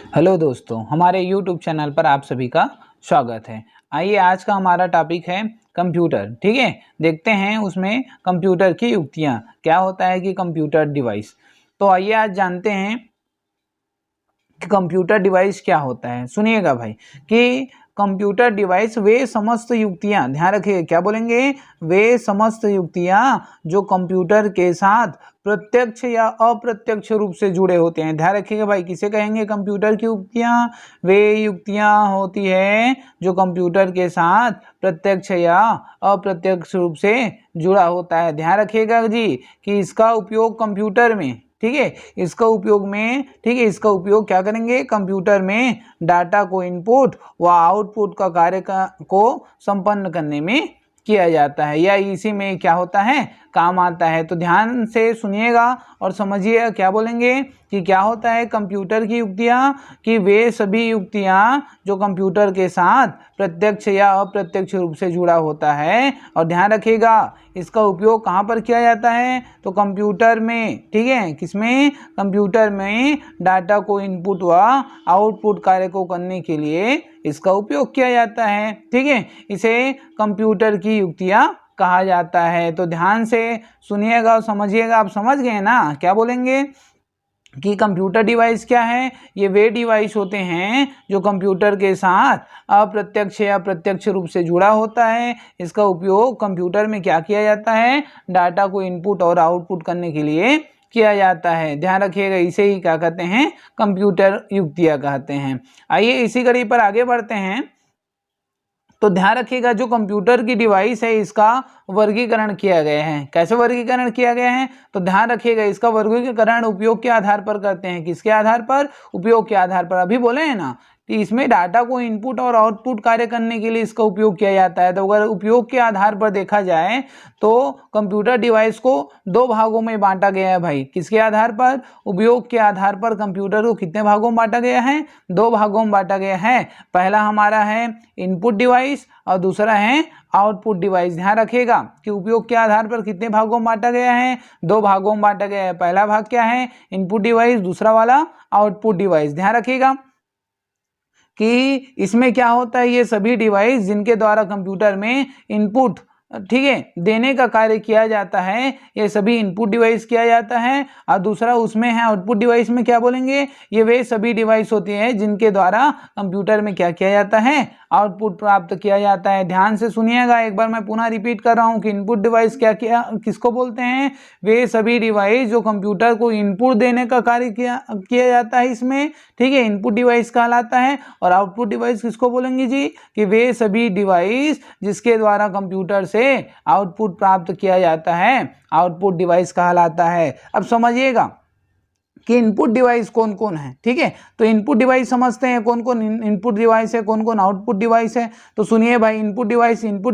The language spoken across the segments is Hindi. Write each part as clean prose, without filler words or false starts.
हेलो दोस्तों, हमारे YouTube चैनल पर आप सभी का स्वागत है। आइए आज का हमारा टॉपिक है कंप्यूटर। ठीक है, देखते हैं उसमें कंप्यूटर की युक्तियाँ क्या होता है कि कंप्यूटर डिवाइस। तो आइए आज जानते हैं कि कंप्यूटर डिवाइस क्या होता है। सुनिएगा भाई कि कंप्यूटर डिवाइस वे समस्त युक्तियां, ध्यान रखिए क्या बोलेंगे, वे समस्त युक्तियां जो कंप्यूटर के साथ प्रत्यक्ष या अप्रत्यक्ष रूप से जुड़े होते हैं। ध्यान रखिएगा भाई, किसे कहेंगे कंप्यूटर की युक्तियां? वे युक्तियां होती है जो कंप्यूटर के साथ प्रत्यक्ष या अप्रत्यक्ष रूप से जुड़ा होता है। ध्यान रखिएगा जी कि इसका उपयोग कंप्यूटर में, ठीक है, इसका उपयोग क्या करेंगे, कंप्यूटर में डाटा को इनपुट व आउटपुट का कार्य को संपन्न करने में किया जाता है या इसी में क्या होता है, काम आता है। तो ध्यान से सुनिएगा और समझिए क्या बोलेंगे कि क्या होता है कंप्यूटर की युक्तियां, कि वे सभी युक्तियां जो कंप्यूटर के साथ प्रत्यक्ष या अप्रत्यक्ष रूप से जुड़ा होता है। और ध्यान रखिएगा इसका उपयोग कहाँ पर किया जाता है, तो कंप्यूटर में, ठीक है, किसमें, कंप्यूटर में डाटा को इनपुट व आउटपुट कार्य को करने के लिए इसका उपयोग किया जाता है। ठीक है, इसे कंप्यूटर की युक्तियां कहा जाता है। तो ध्यान से सुनिएगा और समझिएगा। आप समझ गए ना क्या बोलेंगे कि कंप्यूटर डिवाइस क्या है? ये वे डिवाइस होते हैं जो कंप्यूटर के साथ अप्रत्यक्ष या प्रत्यक्ष रूप से जुड़ा होता है। इसका उपयोग कंप्यूटर में क्या किया जाता है, डाटा को इनपुट और आउटपुट करने के लिए किया जाता है। ध्यान रखिएगा, इसे ही क्या कहते हैं, कंप्यूटर युक्तियां कहते हैं। आइए इसी कड़ी पर आगे बढ़ते हैं। तो ध्यान रखिएगा जो कंप्यूटर की डिवाइस है इसका वर्गीकरण किया गया है। कैसे वर्गीकरण किया गया है, तो ध्यान रखिएगा इसका वर्गीकरण उपयोग के आधार पर करते हैं। किसके आधार पर? उपयोग के आधार पर। अभी बोले हैं ना कि इसमें डाटा को इनपुट और आउटपुट कार्य करने के लिए इसका उपयोग किया जाता है। तो अगर उपयोग के आधार पर देखा जाए तो कंप्यूटर डिवाइस को दो भागों में बांटा गया है भाई। किसके आधार पर? उपयोग के आधार पर कंप्यूटर को कितने भागों में बांटा गया है? दो भागों में बांटा गया है। पहला हमारा है इनपुट डिवाइस और दूसरा है आउटपुट डिवाइस। ध्यान रखिएगा कि उपयोग के आधार पर कितने भागों में बांटा गया है? दो भागों में बांटा गया है। पहला भाग क्या है, इनपुट डिवाइस, दूसरा वाला आउटपुट डिवाइस। ध्यान रखिएगा कि इसमें क्या होता है, ये सभी डिवाइस जिनके द्वारा कंप्यूटर में इनपुट, ठीक है, देने का कार्य किया जाता है, ये सभी इनपुट डिवाइस किया जाता है। और दूसरा उसमें है आउटपुट डिवाइस में क्या बोलेंगे, ये वे सभी डिवाइस होती हैं जिनके द्वारा कंप्यूटर में क्या किया जाता है, आउटपुट प्राप्त किया जाता है। ध्यान से सुनिएगा, एक बार मैं पुनः रिपीट कर रहा हूं कि इनपुट डिवाइस किसको बोलते हैं, वे सभी डिवाइस जो कंप्यूटर को इनपुट देने का कार्य किया जाता है इसमें, ठीक है, इनपुट डिवाइस कहलाता है। और आउटपुट डिवाइस किसको बोलेंगे जी, कि वे सभी डिवाइस जिसके द्वारा कंप्यूटर से आउटपुट प्राप्त किया जाता है, आउटपुट डिवाइस कहलाता है। अब समझिएगा कि इनपुट डिवाइस कौन कौन है। ठीक है, तो इनपुट डिवाइस समझते हैं कौन कौन इनपुट डिवाइस है, कौन कौन आउटपुट डिवाइस है। तो सुनिए भाई, इनपुट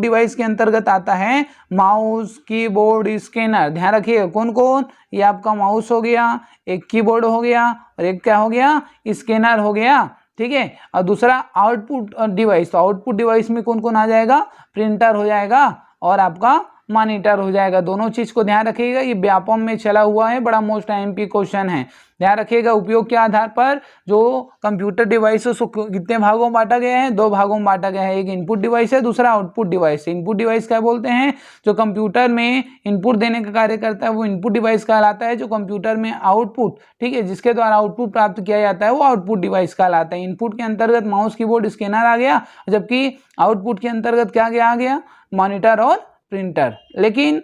डिवाइस के अंतर्गत आता है माउस, कीबोर्ड, स्कैनर। ध्यान रखिए कौन कौन, ये आपका माउस हो गया, एक कीबोर्ड हो गया और एक क्या हो गया, स्कैनर हो गया। ठीक है, और दूसरा आउटपुट डिवाइस। तो आउटपुट डिवाइस में कौन कौन आ जाएगा, प्रिंटर हो जाएगा और आपका मॉनिटर हो जाएगा। दोनों चीज को ध्यान रखिएगा, ये व्यापम में चला हुआ है, बड़ा मोस्ट आईएमपी क्वेश्चन है। ध्यान रखिएगा उपयोग के आधार पर जो कंप्यूटर डिवाइस को कितने भागों में बांटा गया है, दो भागों में बांटा गया है। एक इनपुट डिवाइस है, दूसरा आउटपुट डिवाइस है। इनपुट डिवाइस क्या बोलते हैं, जो कंप्यूटर में इनपुट देने का कार्य करता है वो इनपुट डिवाइस कहलाता है। जो कंप्यूटर में आउटपुट, ठीक है, जिसके द्वारा आउटपुट प्राप्त किया जाता है वो आउटपुट डिवाइस कहलाता है। इनपुट के अंतर्गत माउस, कीबोर्ड, स्कैनर आ गया, जबकि आउटपुट के अंतर्गत क्या आ गया, मॉनिटर और प्रिंटर। लेकिन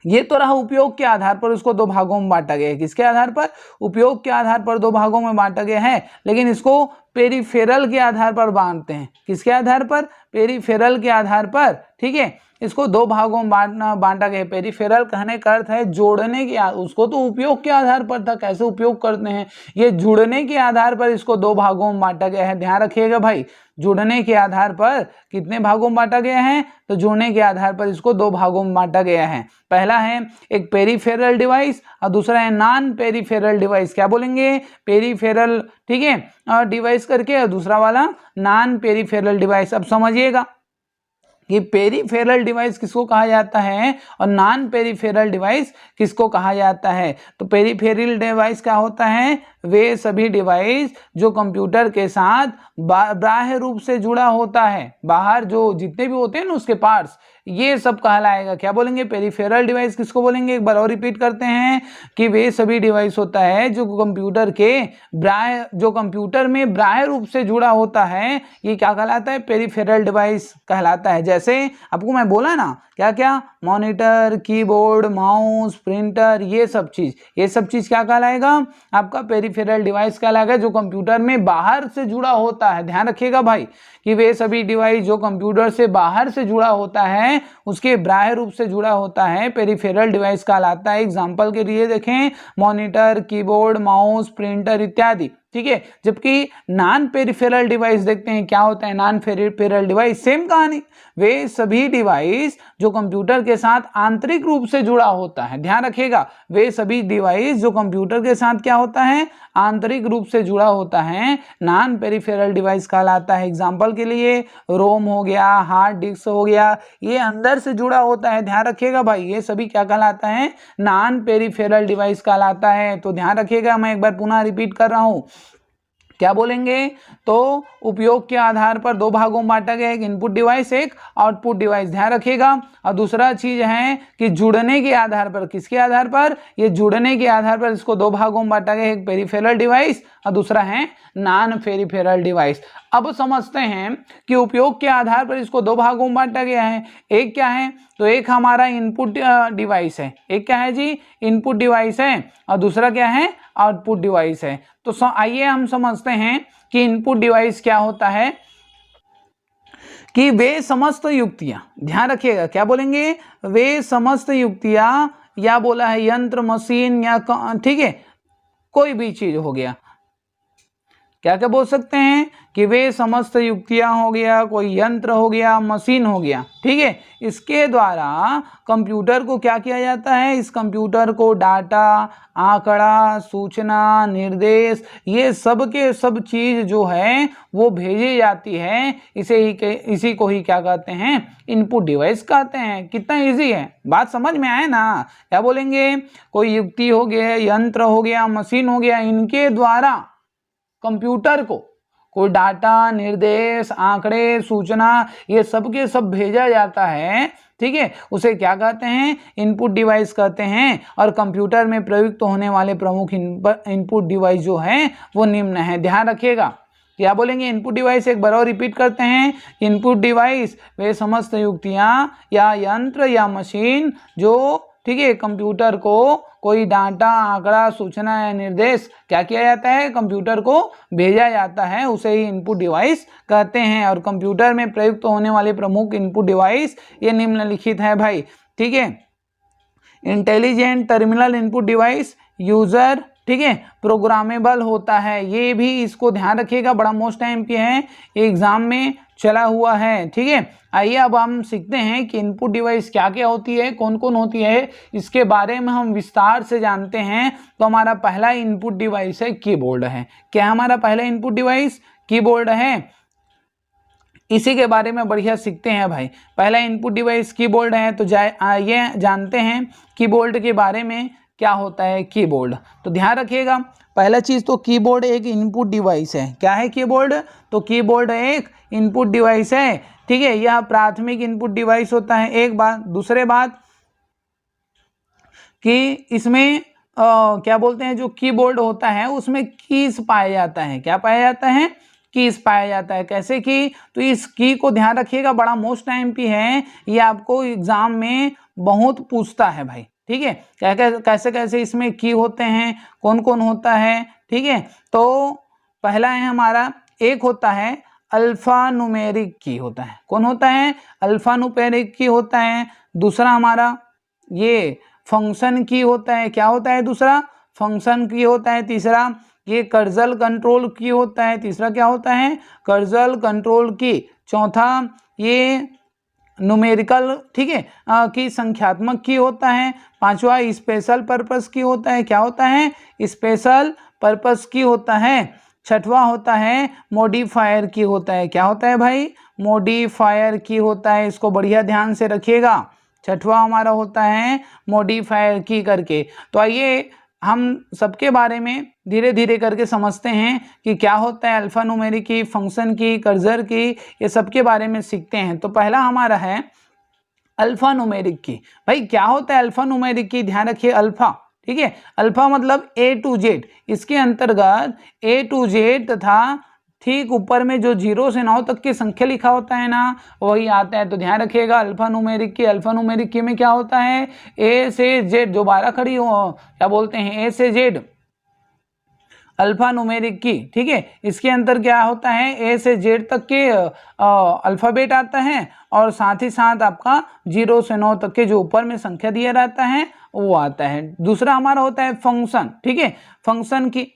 ये तो रहा उपयोग के आधार पर, उसको दो भागों में बांटा गया है। किसके आधार पर? उपयोग के आधार पर दो भागों में बांटा गया है। लेकिन इसको पेरिफेरल के आधार पर बांटते हैं। किसके आधार पर? पेरिफेरल के आधार पर। ठीक है, इसको दो भागों में बांटा गया। पेरिफेरल कहने का अर्थ है जोड़ने के, उसको तो उपयोग के आधार पर था, कैसे उपयोग करते हैं, ये जुड़ने के आधार पर इसको दो भागों में बांटा गया है। ध्यान रखिएगा भाई, जुड़ने के आधार पर कितने भागों में बांटा गया है, तो जुड़ने के आधार पर इसको दो भागों में बांटा गया है। पहला है एक पेरिफेरल डिवाइस और दूसरा है नॉन पेरिफेरल डिवाइस। क्या बोलेंगे, पेरिफेरल, ठीक है, डिवाइस करके, और दूसरा वाला नॉन पेरिफेरल डिवाइस। अब समझिएगा कि पेरिफेरल डिवाइस किसको कहा जाता है और नॉन पेरिफेरल डिवाइस किसको कहा जाता है। तो पेरिफेरल डिवाइस क्या होता है, वे सभी डिवाइस जो कंप्यूटर के साथ बाह्य रूप से जुड़ा होता है, बाहर जो जितने भी होते हैं ना उसके पार्ट्स, ये सब कहलाएगा। क्या बोलेंगे? पेरिफेरल डिवाइस किसको बोलेंगे? एक बार और रिपीट करते हैं कि वे सभी डिवाइस होता है जो कंप्यूटर में बाह्य रूप से जुड़ा होता है, ये क्या कहलाता है? पेरिफेरल डिवाइस कहलाता है। जैसे आपको मैं बोला ना, क्या क्या? मॉनिटर, कीबोर्ड, माउस, प्रिंटर, ये सब चीज क्या कहलाएगा? आपका पेरिफेरल डिवाइस कहलाएगा, जो कंप्यूटर में बाहर से जुड़ा होता है। ध्यान रखिएगा भाई कि वे सभी डिवाइस जो कंप्यूटर से बाहर से जुड़ा होता है, उसके बाह्य रूप से जुड़ा होता है, पेरिफेरल डिवाइस कहलाता है। एग्जांपल के लिए देखें, मॉनिटर, कीबोर्ड, माउस, प्रिंटर इत्यादि। ठीक है। जबकि नॉन पेरिफेरल डिवाइस देखते हैं क्या होता है। नॉन पेरिफेरल डिवाइस सेम कहानी, वे सभी डिवाइस जो कंप्यूटर के साथ आंतरिक रूप से जुड़ा होता है। ध्यान रखिएगा, वे सभी डिवाइस जो कंप्यूटर के साथ क्या होता है? आंतरिक रूप से जुड़ा होता है, नॉन पेरिफेरल डिवाइस कहलाता है। एग्जांपल के लिए रोम हो गया, हार्ड डिस्क हो गया, ये अंदर से जुड़ा होता है। ध्यान रखिएगा भाई, ये सभी क्या कहलाता है? नॉन पेरिफेरल डिवाइस कहलाता है। तो ध्यान रखिएगा, मैं एक बार पुनः रिपीट कर रहा हूं। क्या बोलेंगे? तो उपयोग के आधार पर दो भागों में बांटा गया, एक इनपुट डिवाइस, एक आउटपुट डिवाइस। ध्यान रखिएगा। और दूसरा चीज है कि जुड़ने के आधार पर, किसके आधार पर? ये जुड़ने के आधार पर इसको दो भागों में बांटा गया, एक पेरिफेरल डिवाइस और दूसरा है नॉन पेरिफेरल डिवाइस। अब समझते हैं कि उपयोग के आधार पर इसको दो भागों में बांटा गया है। एक क्या है? तो एक हमारा इनपुट डिवाइस है। एक क्या है जी? इनपुट डिवाइस है। और दूसरा क्या है? आउटपुट डिवाइस है। तो आइए हम समझते हैं कि इनपुट डिवाइस क्या होता है। कि वे समस्त युक्तियां, ध्यान रखिएगा, क्या बोलेंगे? वे समस्त युक्तियां, या बोला है यंत्र, मशीन, या ठीक है, कोई भी चीज हो गया। क्या क्या बोल सकते हैं? कि वे समस्त युक्तियां हो गया, कोई यंत्र हो गया, मशीन हो गया। ठीक है। इसके द्वारा कंप्यूटर को क्या किया जाता है? इस कंप्यूटर को डाटा, आंकड़ा, सूचना, निर्देश, ये सब के सब चीज जो है वो भेजी जाती है। इसी को ही क्या कहते हैं? इनपुट डिवाइस कहते हैं। कितना इजी है, बात समझ में आए ना? क्या बोलेंगे? कोई युक्ति हो गया, यंत्र हो गया, मशीन हो गया, इनके द्वारा कंप्यूटर को कोई डाटा, निर्देश, आंकड़े, सूचना, ये सब के सब भेजा जाता है। ठीक है। उसे क्या कहते हैं? इनपुट डिवाइस कहते हैं। और कंप्यूटर में प्रयुक्त होने वाले प्रमुख इनपुट डिवाइस जो हैं वो निम्न है। ध्यान रखिएगा। क्या बोलेंगे? इनपुट डिवाइस एक बार और रिपीट करते हैं। इनपुट डिवाइस वे समस्त युक्तियां या यंत्र या मशीन जो, ठीक है, कंप्यूटर को कोई डाटा, आंकड़ा, सूचना या निर्देश क्या किया जाता है? कंप्यूटर को भेजा जाता है, उसे ही इनपुट डिवाइस कहते हैं। और कंप्यूटर में प्रयुक्त होने वाले प्रमुख इनपुट डिवाइस ये निम्नलिखित है भाई। ठीक है। Intelligent terminal input device, user, ठीक है, प्रोग्रामेबल होता है। ये भी इसको ध्यान रखिएगा, बड़ा मोस्ट टाइम पे है, एग्जाम में चला हुआ है। ठीक है। आइए अब हम सीखते हैं कि इनपुट डिवाइस क्या क्या होती है, कौन कौन होती है, इसके बारे में हम विस्तार से जानते हैं। तो हमारा पहला इनपुट डिवाइस है कीबोर्ड है। क्या हमारा पहला इनपुट डिवाइस? कीबोर्ड है। इसी के बारे में बढ़िया सीखते हैं भाई। पहला इनपुट डिवाइस कीबोर्ड है। तो आइए जानते हैं कीबोर्ड के बारे में, क्या होता है कीबोर्ड। तो ध्यान रखिएगा, पहला चीज तो कीबोर्ड एक इनपुट डिवाइस है। क्या है कीबोर्ड? तो कीबोर्ड एक इनपुट डिवाइस है। ठीक है। यह प्राथमिक इनपुट डिवाइस होता है, एक बात। दूसरे बात कि इसमें क्या बोलते हैं, जो कीबोर्ड होता है उसमें कीज पाया जाता है। क्या पाया जाता है? कीज पाया जाता है। कैसे की? तो इस की को ध्यान रखिएगा, बड़ा मोस्ट टाइम पे है, ये आपको एग्जाम में बहुत पूछता है भाई। ठीक है। कैसे कैसे इसमें की होते हैं, कौन कौन होता है। ठीक है। तो पहला है हमारा, एक होता है अल्फा न्यूमेरिक की होता है। कौन होता है? अल्फा न्यूमेरिक की होता है। दूसरा हमारा ये फंक्शन की होता है। क्या होता है दूसरा? फंक्शन की होता है। तीसरा ये कर्जल कंट्रोल की होता है। तीसरा क्या होता है? कर्जल कंट्रोल की। चौथा ये न्यूमेरिकल, ठीक है, की संख्यात्मक की होता है। पांचवा स्पेशल पर्पस की होता है। क्या होता है? स्पेशल पर्पस की होता है। छठवां होता है मॉडिफायर की होता है। क्या होता है भाई? मॉडिफायर की होता है। इसको बढ़िया ध्यान से रखिएगा, छठवां हमारा होता है मॉडिफायर की करके। तो आइए हम सबके बारे में धीरे धीरे करके समझते हैं कि क्या होता है अल्फा न्यूमेरिक की, फंक्शन की, कर्सर की, ये सबके बारे में सीखते हैं। तो पहला हमारा है अल्फा न्यूमेरिक की। भाई क्या होता है अल्फा न्यूमेरिक की, ध्यान रखिए अल्फा, ठीक है। अल्फा मतलब A to Z, इसके अंतर्गत A to Z तथा ठीक ऊपर में जो 0 से 9 तक की संख्या लिखा होता है ना, वही आता है। तो ध्यान रखिएगा अल्फा न्यूमेरिक की, अल्फा न्यूमेरिक की में क्या होता है, A से Z जो 12 खड़ी हो, क्या बोलते हैं, A से Z अल्फा न्यूमेरिक की, ठीक है। इसके अंदर क्या होता है, ए से जेड तक के अल्फ़ाबेट आता है और साथ ही साथ आपका 0 से 9 तक के जो ऊपर में संख्या दिया रहता है वो आता है। दूसरा हमारा होता है फंक्शन, ठीक है, फंक्शन की।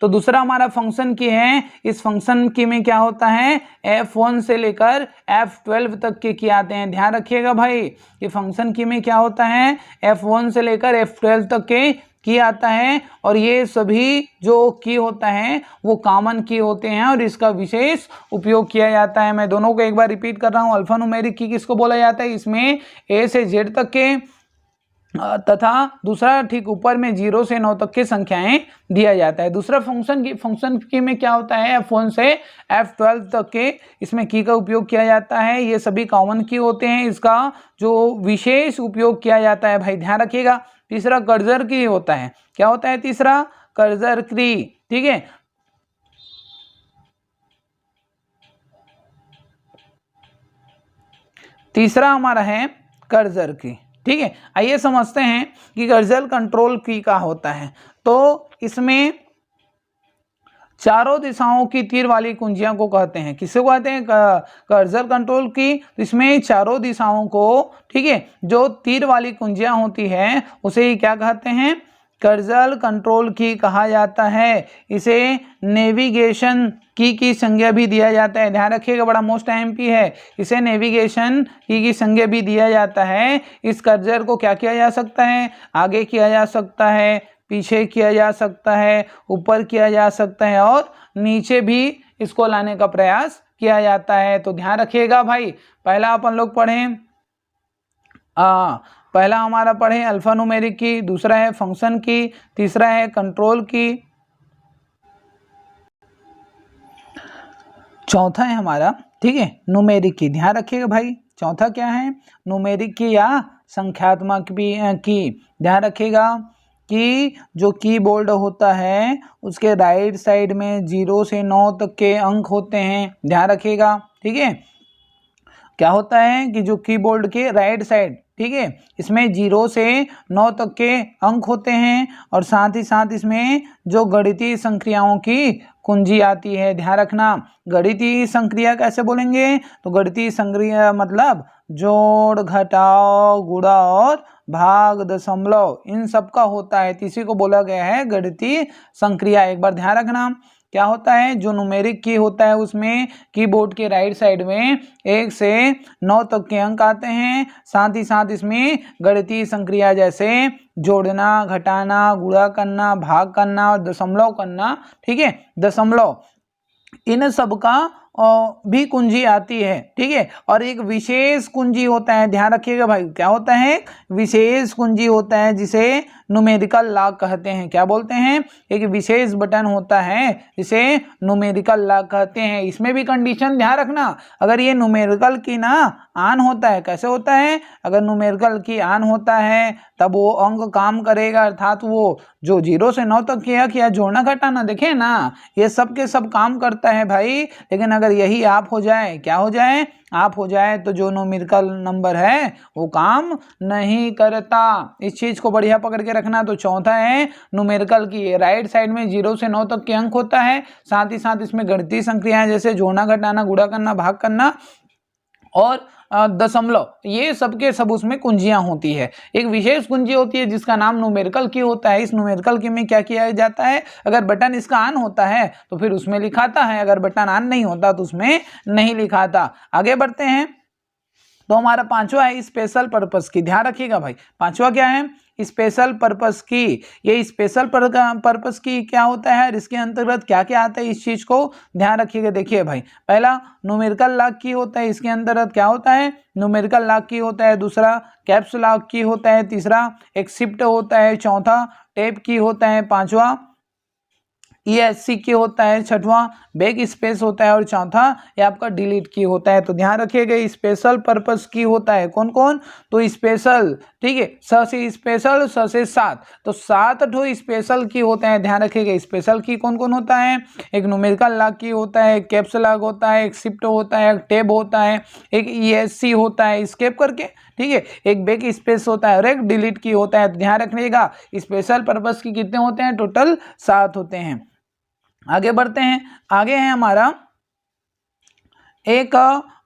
तो दूसरा हमारा फंक्शन की है, इस फंक्शन की में क्या होता है, F1 से लेकर F12 तक के की आते हैं। ध्यान रखिएगा भाई, ये फंक्शन की में क्या होता है, F1 से लेकर F12 तक के की आता है और ये सभी जो की होता है वो कॉमन की होते हैं और इसका विशेष उपयोग किया जाता है। मैं दोनों को एक बार रिपीट कर रहा हूँ। अल्फा न्यूमेरिक की किसको बोला जाता है, इसमें ए से जेड तक के तथा दूसरा ठीक ऊपर में 0 से 9 तक की संख्याएं दिया जाता है। दूसरा फंक्शन की में क्या होता है, F1 से F12 तक के इसमें की का उपयोग किया जाता है। ये सभी कॉमन की होते हैं, इसका जो विशेष उपयोग किया जाता है भाई ध्यान रखिएगा। तीसरा कर्सर की होता है, क्या होता है तीसरा, कर्सर की, ठीक है। तीसरा हमारा है कर्सर की, ठीक है। आइए समझते हैं कि कर्सर कंट्रोल की का होता है। तो इसमें चारों दिशाओं की तीर वाली कुंजियां को कहते हैं, किसे कहते हैं, कर्सर कंट्रोल की। इसमें चारों दिशाओं को, ठीक है, जो तीर वाली कुंजियां होती है उसे ही क्या कहते हैं, कर्सर कंट्रोल की कहा जाता है। इसे नेविगेशन की संज्ञा भी दिया जाता है। ध्यान रखिएगा, बड़ा मोस्ट एमपी है, इसे नेविगेशन की संज्ञा भी दिया जाता है। इस कर्सर को क्या किया जा सकता है, आगे किया जा सकता है, पीछे किया जा सकता है, ऊपर किया जा सकता है और नीचे भी इसको लाने का प्रयास किया जाता है। तो ध्यान रखिएगा भाई, पहला अपन लोग पढ़ें, पहला हमारा पढ़े अल्फा न्यूमेरिक की, दूसरा है फंक्शन की, तीसरा है कंट्रोल की, चौथा है हमारा, ठीक है, न्यूमेरिक की। ध्यान रखिएगा भाई, चौथा क्या है, न्यूमेरिक की या संख्यात्मक की। ध्यान रखिएगा कि जो कीबोर्ड होता है उसके राइट साइड में 0 से 9 तक के अंक होते हैं। ध्यान रखिएगा, ठीक है। क्या होता है कि जो कीबोर्ड के राइट साइड, ठीक है, इसमें 0 से 9 तक के अंक होते हैं और साथ ही साथ इसमें जो गणितीय संक्रियाओं की कुंजी आती है। ध्यान रखना, गणितीय संक्रिया कैसे बोलेंगे, तो गणितीय संक्रिया मतलब जोड़, घटाव, गुणा और भाग, दशमलव, इन सब का होता है। इसी को बोला गया है गणितीय संक्रिया। एक बार ध्यान रखना, क्या होता है, जो न्यूमेरिक की होता है उसमें कीबोर्ड के राइट साइड में 1 से 9 तक के अंक आते हैं। साथ ही साथ इसमें गणितीय संक्रिया जैसे जोड़ना, घटाना, गुणा करना, भाग करना और दशमलव करना, ठीक है, दशमलव, इन सब का भी कुंजी आती है, ठीक है। और एक विशेष कुंजी होता है, ध्यान रखिएगा भाई, क्या होता है, विशेष कुंजी होता है जिसे न्यूमेरिकल लॉक कहते हैं। क्या बोलते हैं, एक विशेष बटन होता है जिसे न्यूमेरिकल लॉक कहते हैं। इसमें भी कंडीशन ध्यान रखना, अगर ये न्यूमेरिकल की ना ऑन होता है, कैसे होता है, अगर न्यूमेरिकल की ऑन होता है तब वो अंक काम करेगा, अर्थात वो जो 0 से 9 तक किया जोड़ना घटाना, देखे ना, ये सब के सब काम करता है भाई। लेकिन अगर यही आप हो जाए, क्या हो जाए, आप हो जाए, तो जो न्यूमेरिकल नंबर है वो काम नहीं करता। इस चीज को बढ़िया पकड़ के रखना। तो चौथा है न्यूमेरिकल की, राइट साइड में 0 से 9 तक के अंक होता है, साथ ही साथ इसमें गणितीय संक्रियाएं जैसे जोड़ना, घटाना, गुणा करना, भाग करना और दशमलव, ये सब के सब उसमें कुंजियां होती है। एक विशेष कुंजी होती है जिसका नाम न्यूमेरिकल की होता है। इस न्यूमेरिकल की में क्या किया जाता है, अगर बटन इसका ऑन होता है तो फिर उसमें लिखाता है, अगर बटन ऑन नहीं होता तो उसमें नहीं लिखाता। आगे बढ़ते हैं, तो हमारा पांचवा है स्पेशल पर्पस की। ध्यान रखिएगा भाई, पांचवा क्या है, स्पेशल पर्पस की। ये स्पेशल पर्पस की क्या होता है और इसके अंतर्गत क्या क्या आता है, इस चीज को ध्यान रखिएगा। देखिए भाई, पहला न्यूमेरिकल लॉग की होता है, इसके अंतर्गत क्या होता है, न्यूमेरिकल लॉग की होता है। दूसरा कैप्स लॉग की होता है। तीसरा एक शिफ्ट होता है। चौथा टैब की होता है। पांचवा ESC की होता है। छठवां बैक स्पेस होता है और चौथा ये आपका डिलीट की होता है। तो ध्यान रखिएगा, स्पेशल पर्पस की होता है कौन कौन, तो स्पेशल, ठीक है, स से स्पेशल, स से 7, तो 7 स्पेशल की होते हैं। ध्यान रखिएगा स्पेशल की कौन कौन होता है, एक न्यूमेरिकल लॉग की होता है, एक कैप्स लॉग होता है, एक शिफ्ट होता है, एक टैब होता है, एक ESC होता है स्केप करके, ठीक है, एक बैक स्पेस होता है और एक डिलीट की होता है। तो ध्यान रखिएगा स्पेशल पर्पस की कितने होते हैं, टोटल 7 होते हैं। आगे बढ़ते हैं। आगे है हमारा एक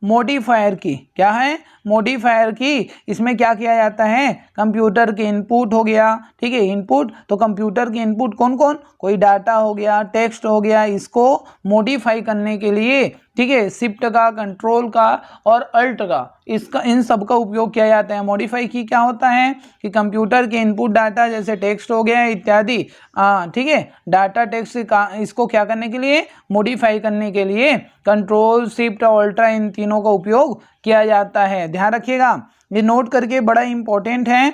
मॉडिफायर की। क्या है, मॉडिफायर की। इसमें क्या किया जाता है, कंप्यूटर के इनपुट हो गया, ठीक है, इनपुट, तो कंप्यूटर के इनपुट कौन कौन, कोई डाटा हो गया, टेक्स्ट हो गया, इसको मॉडिफाई करने के लिए, ठीक है, शिफ्ट का, कंट्रोल का और अल्ट का, इसका इन सब का उपयोग किया जाता है। मॉडिफाई की क्या होता है कि कंप्यूटर के इनपुट डाटा जैसे टेक्स्ट हो गया इत्यादि, ठीक है, डाटा टेक्स्ट का, इसको क्या करने के लिए, मॉडिफाई करने के लिए कंट्रोल, शिफ्ट और अल्ट्रा इन तीनों का उपयोग किया जाता है। ध्यान रखिएगा, ये नोट करके, बड़ा इंपॉर्टेंट है।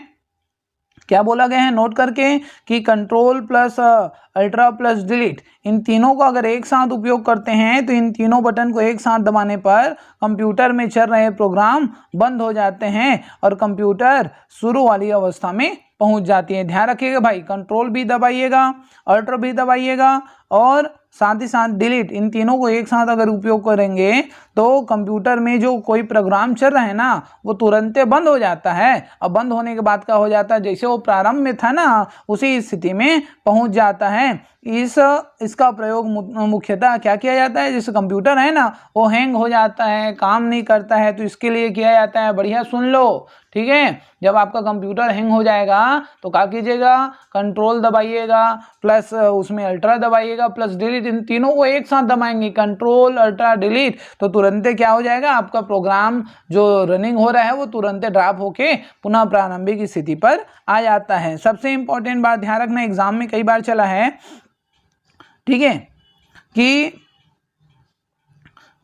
क्या बोला गया है, नोट करके कि control plus alt plus delete, इन तीनों को अगर एक साथ उपयोग करते हैं तो इन तीनों बटन को एक साथ दबाने पर कंप्यूटर में चल रहे प्रोग्राम बंद हो जाते हैं और कंप्यूटर शुरू वाली अवस्था में पहुंच जाती है। ध्यान रखिएगा भाई, कंट्रोल भी दबाइएगा, अल्ट्रा भी दबाइएगा और साथ ही साथ डिलीट, इन तीनों को एक साथ अगर उपयोग करेंगे तो कंप्यूटर में जो कोई प्रोग्राम चल रहा है ना वो तुरंत बंद हो जाता है। अब बंद होने के बाद क्या हो जाता है, जैसे वो प्रारंभ में था ना उसी स्थिति में पहुंच जाता है। इसका प्रयोग मुख्यतः क्या किया जाता है, जैसे कंप्यूटर है ना वो हैंग हो जाता है, काम नहीं करता है, तो इसके लिए किया जाता है, बढ़िया सुन लो, ठीक है, जब आपका कंप्यूटर हैंग हो जाएगा तो क्या कीजिएगा, कंट्रोल दबाइएगा प्लस उसमें अल्ट्रा दबाइएगा प्लस डिलीट, इन तीनों को एक साथ दबाएंगे, कंट्रोल अल्ट्रा डिलीट, तो तुरंत क्या हो जाएगा, आपका प्रोग्राम जो रनिंग हो रहा है वो तुरंत ड्रॉप होके पुनः प्रारंभिक स्थिति पर आ जाता है। सबसे इंपॉर्टेंट बात ध्यान रखना, एग्जाम में कई बार चला है, ठीक है,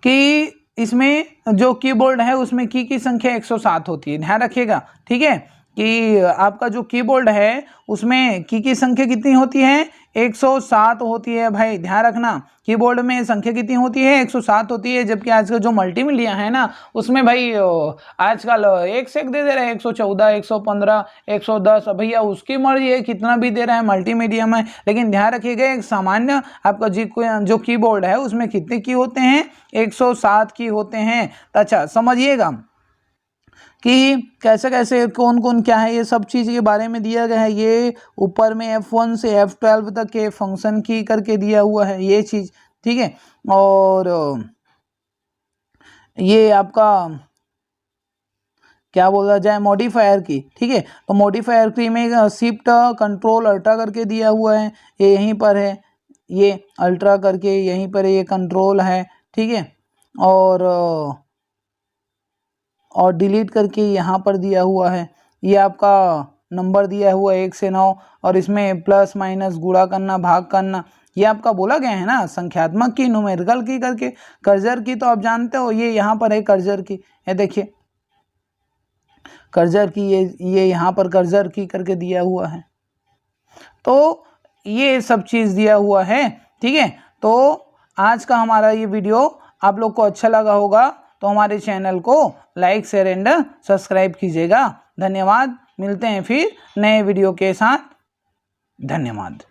कि इसमें जो कीबोर्ड है उसमें की संख्या 107 होती है। ध्यान रखिएगा, ठीक है, कि आपका जो कीबोर्ड है उसमें की संख्या कितनी होती है, 107 होती है। भाई ध्यान रखना, कीबोर्ड में संख्या कितनी होती है, 107 होती है, जबकि आजकल जो मल्टीमीडिया है ना उसमें भाई आजकल एक से एक दे रहे हैं, 114, 115, 110, भैया उसकी मर्जी है कितना भी दे रहा है मल्टीमीडिया में। लेकिन ध्यान रखिएगा एक सामान्य आपका जो कीबोर्ड है उसमें कितने की होते हैं, 107 की होते हैं। अच्छा समझिएगा कि कैसे कैसे कौन कौन क्या है, ये सब चीज़ के बारे में दिया गया है। ये ऊपर में F1 से F12 तक के फंक्शन की करके दिया हुआ है ये चीज़, ठीक है, और ये आपका क्या बोला जाए मॉडिफायर की, ठीक है, तो मॉडिफायर की में शिफ्ट कंट्रोल अल्ट्रा करके दिया हुआ है, ये यहीं पर है, ये अल्ट्रा करके यहीं पर ये कंट्रोल है, ठीक है, और डिलीट करके यहाँ पर दिया हुआ है, ये आपका नंबर दिया हुआ है 1 से 9, और इसमें प्लस माइनस गुणा करना, भाग करना, ये आपका बोला गया है ना, संख्यात्मक की, न्यूमेरिकल की करके। कर्सर की तो आप जानते हो, ये यहाँ पर है कर्सर की, ये देखिए कर्सर की, ये यहाँ पर कर्सर की करके दिया हुआ है, तो ये सब चीज़ दिया हुआ है, ठीक है। तो आज का हमारा ये वीडियो आप लोग को अच्छा लगा होगा तो हमारे चैनल को लाइक शेयर एंड सब्सक्राइब कीजिएगा। धन्यवाद, मिलते हैं फिर नए वीडियो के साथ, धन्यवाद।